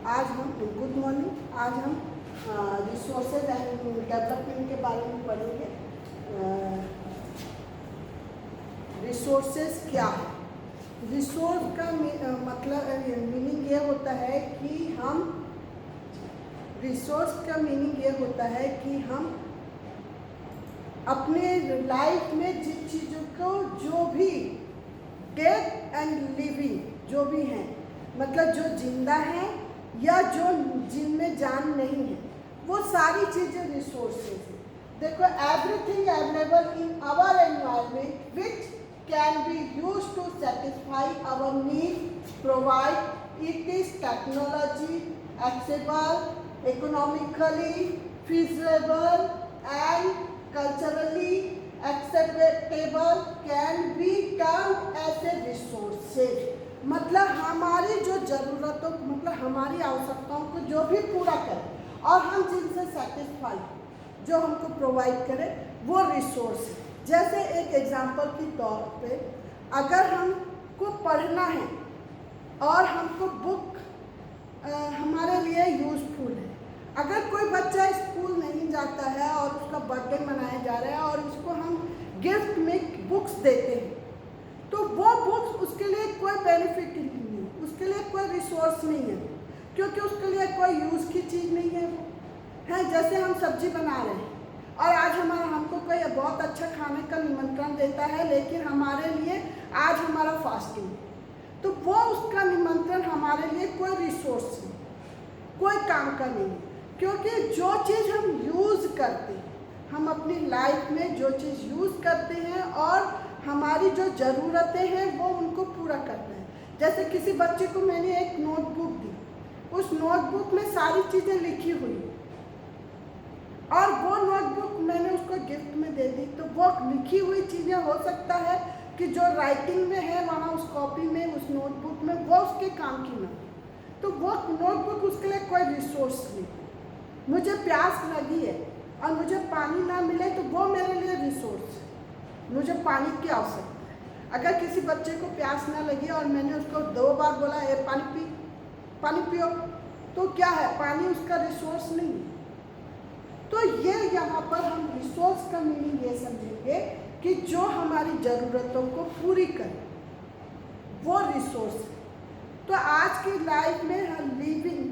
आज हम good morning. आज हम रिसोर्सेज एंड डेवलपमेंट के बारे में पढ़ेंगे। रिसोर्सेज क्या है? रिसोर्स का मतलब मीनिंग ये होता है कि हम रिसोर्स का मीनिंग ये होता है कि हम अपने लाइफ में जिन चीज़ों को जो भी डेथ एंड लिविंग जो भी हैं, मतलब जो जिंदा हैं या जो जिनमें जान नहीं है, वो सारी चीज़ें रिसोर्सेज हैं। देखो, everything available in our environment which can be use to satisfy our need provide it is technology accessible, economically feasible and culturally acceptable can be termed as a resources। मतलब हमारी जो ज़रूरतों, मतलब हमारी आवश्यकताओं को जो भी पूरा करे और हम जिनसे सेटिस्फाई, जो हमको प्रोवाइड करे, वो रिसोर्स है। जैसे एक एग्जांपल के तौर पे, अगर हमको पढ़ना है और हमको बुक हमारे लिए यूज़फुल है। अगर कोई बच्चा स्कूल नहीं जाता है और उसका बर्थडे मनाया जा रहा है और उसको हम गिफ्ट में बुक्स देते हैं, तो वो बुक्स उसके लिए कोई बेनिफिट नहीं है, उसके लिए कोई रिसोर्स नहीं है, क्योंकि उसके लिए कोई यूज़ की चीज़ नहीं है। वो है जैसे हम सब्जी बना रहे हैं और आज हमको कोई बहुत अच्छा खाने का निमंत्रण देता है, लेकिन हमारे लिए आज हमारा फास्टिंग है, तो वो उसका निमंत्रण हमारे लिए कोई रिसोर्स नहीं, कोई काम का नहीं है। क्योंकि जो चीज़ हम यूज़ करते हैं, हम अपनी लाइफ में जो चीज़ यूज़ करते हैं और हमारी जो ज़रूरतें हैं वो उनको पूरा करते हैं। जैसे किसी बच्चे को मैंने एक नोटबुक दी, उस नोटबुक में सारी चीज़ें लिखी हुई और वो नोटबुक मैंने उसको गिफ्ट में दे दी, तो वो लिखी हुई चीज़ें हो सकता है कि जो राइटिंग में है वहाँ उस कॉपी में, उस नोटबुक में, वो उसके काम की ना, तो वो नोटबुक उसके लिए कोई रिसोर्स नहीं। मुझे प्यास लगी है और मुझे पानी ना मिले तो वो मेरे लिए रिसोर्स है, मुझे पानी की आवश्यकता है। अगर किसी बच्चे को प्यास ना लगी और मैंने उसको 2 बार बोला ए पानी पियो, तो क्या है, पानी उसका रिसोर्स नहीं है। तो ये यहाँ पर हम रिसोर्स का मीनिंग ये समझेंगे कि जो हमारी ज़रूरतों को पूरी करे, वो रिसोर्स है। तो आज की लाइफ में हम लिविंग,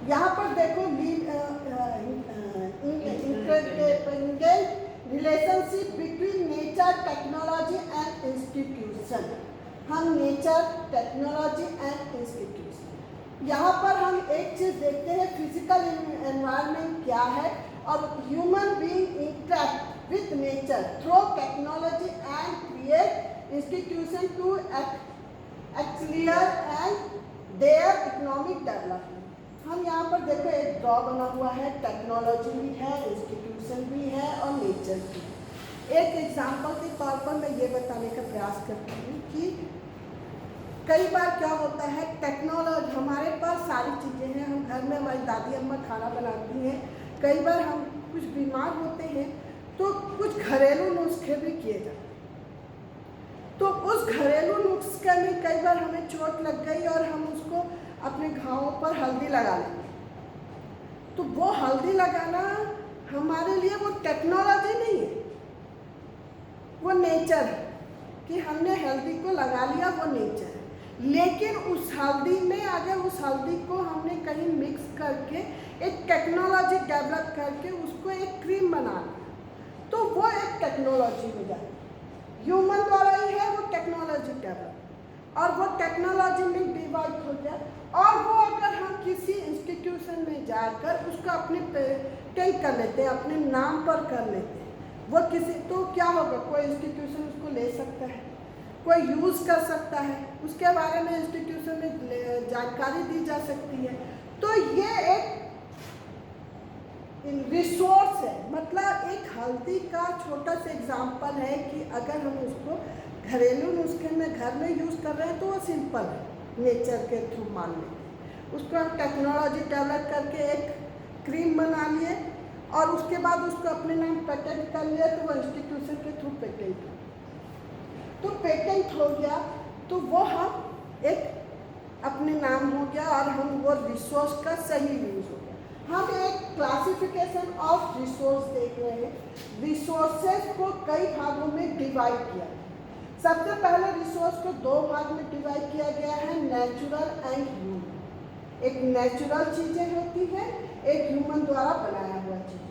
यहाँ पर देखो relationship between nature, technology and institution. हम नेचर, टेक्नोलॉजी एंड इंस्टीट्यूशन, यहाँ पर हम एक चीज़ देखते हैं, फिजिकल एनवायरनमेंट क्या है और human being interact with nature through technology and create institution to accelerate and their economic development. हम यहाँ पर देखो एक ड्रॉ बना हुआ है, टेक्नोलॉजी भी है, इंस्टीट्यूशन भी है और नेचर भी। एक एग्जांपल के तौर पर मैं ये बताने का प्रयास करती हूँ कि कई बार क्या होता है, टेक्नोलॉजी, हमारे पास सारी चीज़ें हैं, हम घर में, हमारी दादी अम्मा खाना बनाती हैं, कई बार हम कुछ बीमार होते हैं तो कुछ घरेलू नुस्खे भी किए जाते हैं। तो उस घरेलू नुस्खे में कई बार हमें चोट लग गई और हम उसको अपने घावों पर हल्दी लगा लेंगे, तो वो हल्दी लगाना हमारे लिए वो टेक्नोलॉजी नहीं है, वो नेचर है कि हमने हल्दी को लगा लिया, वो नेचर है। लेकिन उस हल्दी में अगर उस हल्दी को हमने कहीं मिक्स करके एक टेक्नोलॉजी डेवलप करके उसको एक क्रीम बना लिया, तो वो एक टेक्नोलॉजी हो जाती है। ह्यूमन द्वारा ही है वो टेक्नोलॉजी डेवलप, और वो टेक्नोलॉजी में डिवाइड हो गया, और वो अगर हम किसी इंस्टीट्यूशन में जाकर उसको अपने पेटेंट कर लेते हैं, अपने नाम पर कर लेते हैं, वो किसी, तो क्या होगा, कोई इंस्टीट्यूशन उसको ले सकता है, कोई यूज़ कर सकता है, उसके बारे में इंस्टीट्यूशन में जानकारी दी जा सकती है। तो ये एक रिसोर्स है। मतलब एक हल्दी का छोटा सा एग्जाम्पल है कि अगर हम उसको घरेलू नुस्खे में घर में यूज़ कर रहे हैं तो वो सिंपल है, नेचर के थ्रू मान लेते हैं। उसको हम टेक्नोलॉजी डेवलप करके एक क्रीम बना लिए और उसके बाद उसको अपने नाम पेटेंट कर लिया, तो वो इंस्टीट्यूशन के थ्रू पेटेंट हो, तो पेटेंट हो गया। तो वो हम एक अपने नाम हो गया और हम वो रिसोर्स का सही यूज हो गया। हम एक क्लासिफिकेशन ऑफ रिसोर्स देख रहे हैं। रिसोर्सेज को कई भागों में डिवाइड किया गया। सबसे पहले रिसोर्स को दो भाग में डिवाइड किया गया है, नेचुरल एंड ह्यूमन। एक नेचुरल चीजें होती हैं, एक ह्यूमन द्वारा बनाया हुआ चीज।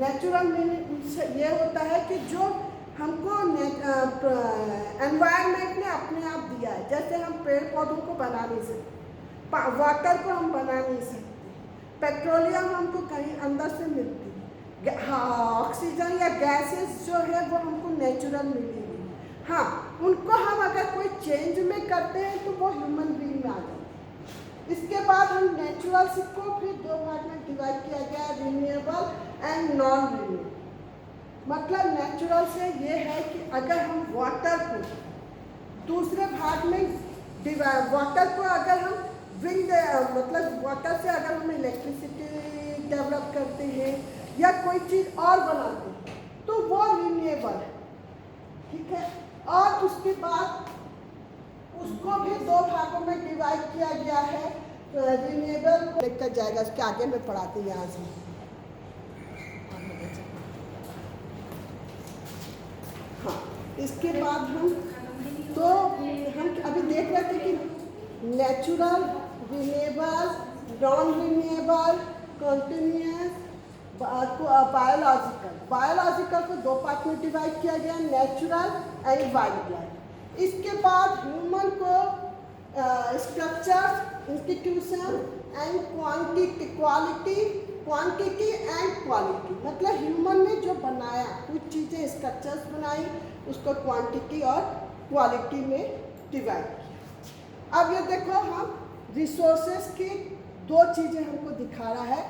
नेचुरल मीनिंग ये होता है कि जो हमको एनवायरनमेंट ने अपने आप दिया है। जैसे हम पेड़ पौधों को बना नहीं सकते, वाटर को हम बना नहीं सकते, पेट्रोलियम हमको कहीं अंदर से मिलती है, हाँ ऑक्सीजन या गैसेस जो है वो हमको नेचुरल मिलेगी। हाँ, उनको हम अगर कोई चेंज में करते हैं तो वो ह्यूमन बीइंग में आ जाते हैं। इसके बाद हम नेचुरल को फिर दो भाग में डिवाइड किया गया, रिन्यूएबल एंड नॉन रिन्यूएबल। मतलब नेचुरल से ये है कि अगर हम वाटर को दूसरे भाग में वाटर को अगर हम विंड मतलब वाटर से अगर हम इलेक्ट्रिसिटी डेवलप करते हैं या कोई चीज़ और बनाते हैं तो वो रिन्यूएबल है, ठीक है। और उसके बाद उसको भी दो भागों में डिवाइड किया गया है। रिन्यूएबल को लेकर जाएगा, उसके आगे में पढ़ाते हैं यहाँ से। हाँ, इसके बाद हम अभी देख रहे थे कि natural, renewable, non renewable, continuous, biological. Biological को दो पार्ट में डिवाइड किया गया, नेचुरल एंड वाइल्ड लाइफ। इसके बाद ह्यूमन को structure, institution and quantity and quality. मतलब ह्यूमन ने जो बनाया, कुछ चीज़ें स्ट्रक्चर्स बनाई, उसको क्वांटिटी और क्वालिटी में डिवाइड किया। अब ये देखो, हम रिसोर्सेज की दो चीज़ें हमको दिखा रहा है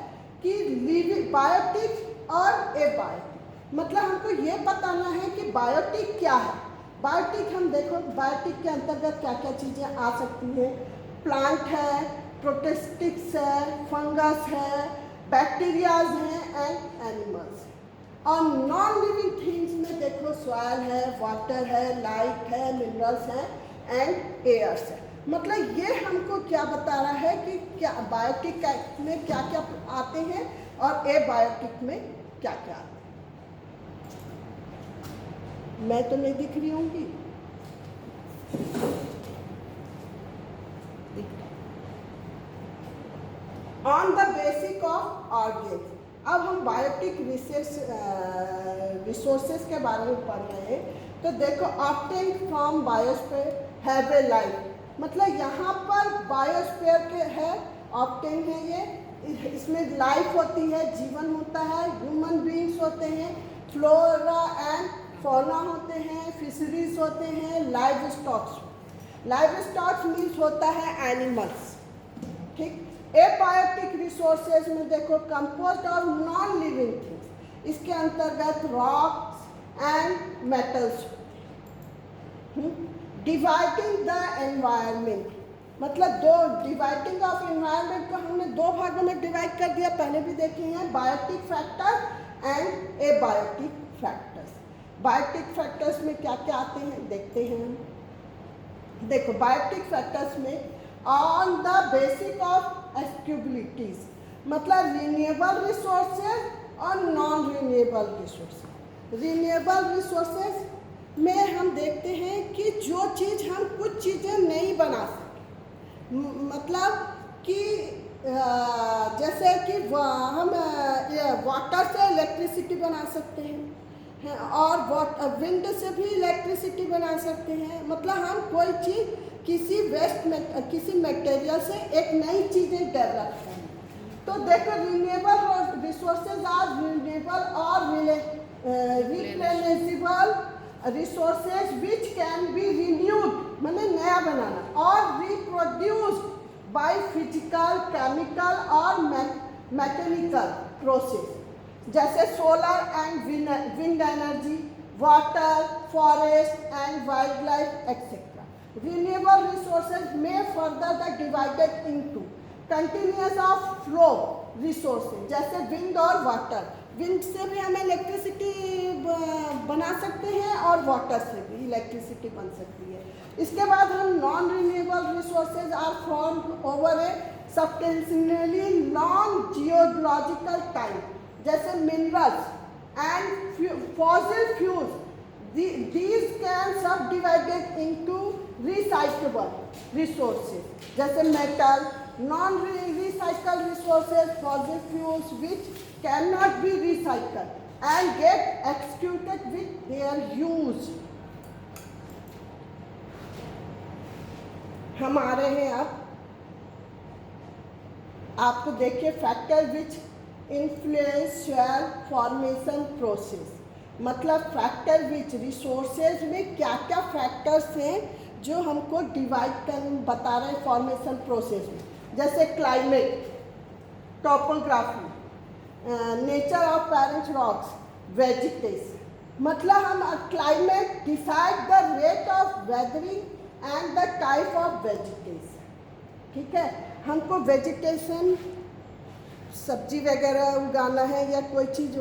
कि लिविंग बायोटिक और एबायोटिक। मतलब हमको ये बताना है कि बायोटिक क्या है। बायोटिक हम देखो, बायोटिक के अंतर्गत क्या क्या चीज़ें आ सकती हैं। प्लांट है, प्रोटिस्टिक्स है, फंगस है, बैक्टीरियाज हैं एंड एनिमल्स। और नॉन लिविंग थिंग्स में देखो, सॉइल है, वाटर है, लाइट है, मिनरल्स हैं एंड एयर्स है। मतलब ये हमको क्या बता रहा है कि क्या बायोटिक में क्या क्या आते हैं और एबायोटिक में क्या क्या आते हैं। मैं तो नहीं दिख रही होंगी, on the basic of organs. अब हम बायोटिक रिसोर्सेज के बारे में पढ़ रहे हैं। तो देखो, obtain from biosphere have a life. मतलब यहाँ पर बायोस्फीयर के है, ऑब्टेन है ये, इसमें लाइफ होती है, जीवन होता है, ह्यूमन बीइंग्स होते हैं, फ्लोरा एंड फौना होते हैं, फिशरीज होते हैं, live stocks. Live stocks means होता है एनिमल्स, ठीक। एबायोटिक रिसोर्सेज में देखो, composed of non living things. इसके अंतर्गत rocks and metals. Dividing the environment, मतलब दो डिवाइडिंग ऑफ एनवायरनमेंट को हमने दो भागों में डिवाइड कर दिया, पहले भी देखे हैं, biotic factor and abiotic factors. Biotic factors में क्या क्या आते हैं देखते हैं। देखो, बायोटिक फैक्टर्स में on the basic of exhaustibilities, मतलब रिन्यूएबल रिसोर्सेज और non renewable resources. Renewable resources में हम देखते हैं कि जो चीज़ हम कुछ चीज़ें नहीं बना सकते, मतलब कि जैसे कि हम वाटर से इलेक्ट्रिसिटी बना सकते हैं और विंड से भी इलेक्ट्रिसिटी बना सकते हैं। मतलब हम कोई चीज़ किसी वेस्ट में, किसी मटेरियल से एक नई चीज़ें डेवलप करें। तो देखो, रिन्यूएबल रिसोर्सेज आर रिन्यूएबल और replenishable resources which can be renewed, मतलब नया बनाना, और रिप्रोड्यूस्ड बाय फिजिकल, केमिकल और मैकेनिकल प्रोसेस, जैसे solar and wind energy, water, forest and wild life etcetera. Renewable resources may further the divided into continuous of flow resources, जैसे wind और water. Wind से भी हमें इलेक्ट्रिसिटी बना सकते हैं और वाटर से भी इलेक्ट्रिसिटी बन सकती है। इसके बाद non renewable resources are formed over a substantially long geological time, जैसे minerals and fossil fuels. These can subdivided into recyclable resources, जैसे metal, non-recycled resources, fossil fuels which cannot be recycled and get executed with their use. हम आ रहे हैं अब आपको देखिए factor which influence soil formation process, मतलब factor which resources में क्या क्या फैक्टर्स हैं जो हमको डिवाइड कर बता रहे हैं फॉर्मेशन प्रोसेस में, जैसे climate, topography, nature of parent rocks, vegetation. मतलब हम climate decide the rate of weathering and the type of vegetation. ठीक है, हमको वेजिटेशन सब्जी वगैरह उगाना है या कोई चीज़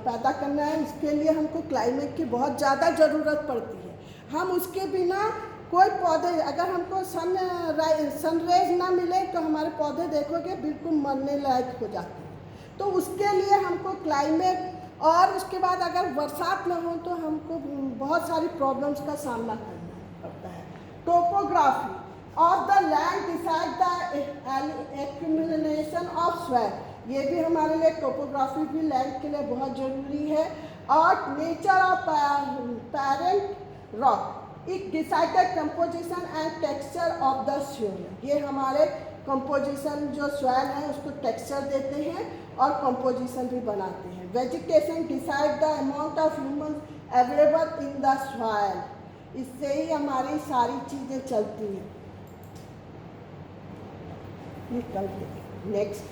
पैदा करना है, उसके लिए हमको क्लाइमेट की बहुत ज़्यादा ज़रूरत पड़ती है। हम उसके बिना कोई पौधे, अगर हमको सनरेज ना मिले तो हमारे पौधे देखोगे बिल्कुल मरने लायक हो जाते हैं। तो उसके लिए हमको क्लाइमेट, और उसके बाद अगर बरसात ना हो तो हमको बहुत सारी प्रॉब्लम्स का सामना करना पड़ता है। Topography of the land decide the accumulation of soil, ये भी हमारे लिए टोपोग्राफी भी लैंड के लिए बहुत ज़रूरी है। और nature of parent rock, it decided composition and texture of the soil, ये हमारे कंपोजिशन जो सॉइल है उसको टेक्सचर देते हैं और कंपोजिशन भी बनाते हैं। Vegetation decide the amount of human available in the soil, इससे ही हमारी सारी चीज़ें चलती हैं। निकलते नेक्स्ट